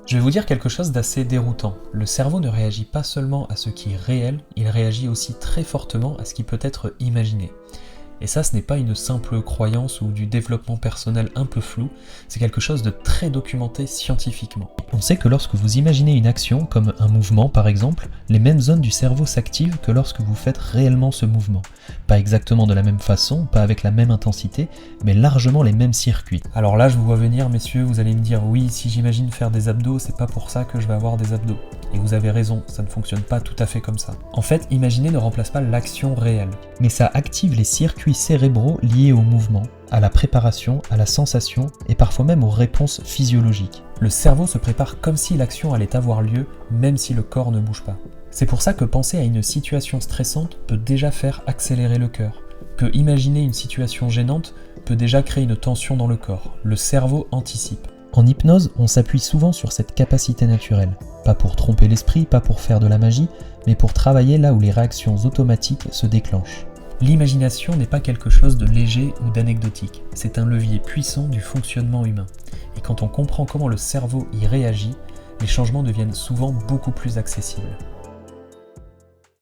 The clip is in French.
Je vais vous dire quelque chose d'assez déroutant. Le cerveau ne réagit pas seulement à ce qui est réel, il réagit aussi très fortement à ce qui peut être imaginé. Et ça, ce n'est pas une simple croyance ou du développement personnel un peu flou, c'est quelque chose de très documenté scientifiquement. On sait que lorsque vous imaginez une action, comme un mouvement par exemple, les mêmes zones du cerveau s'activent que lorsque vous faites réellement ce mouvement. Pas exactement de la même façon, pas avec la même intensité, mais largement les mêmes circuits. Alors là, je vous vois venir, messieurs, vous allez me dire, oui, si j'imagine faire des abdos, c'est pas pour ça que je vais avoir des abdos. Et vous avez raison, ça ne fonctionne pas tout à fait comme ça. En fait, imaginer ne remplace pas l'action réelle. Mais ça active les circuits cérébraux liés au mouvement, à la préparation, à la sensation et parfois même aux réponses physiologiques. Le cerveau se prépare comme si l'action allait avoir lieu, même si le corps ne bouge pas. C'est pour ça que penser à une situation stressante peut déjà faire accélérer le cœur, que imaginer une situation gênante peut déjà créer une tension dans le corps. Le cerveau anticipe. En hypnose, on s'appuie souvent sur cette capacité naturelle. Pas pour tromper l'esprit, pas pour faire de la magie, mais pour travailler là où les réactions automatiques se déclenchent. L'imagination n'est pas quelque chose de léger ou d'anecdotique, c'est un levier puissant du fonctionnement humain. Et quand on comprend comment le cerveau y réagit, les changements deviennent souvent beaucoup plus accessibles.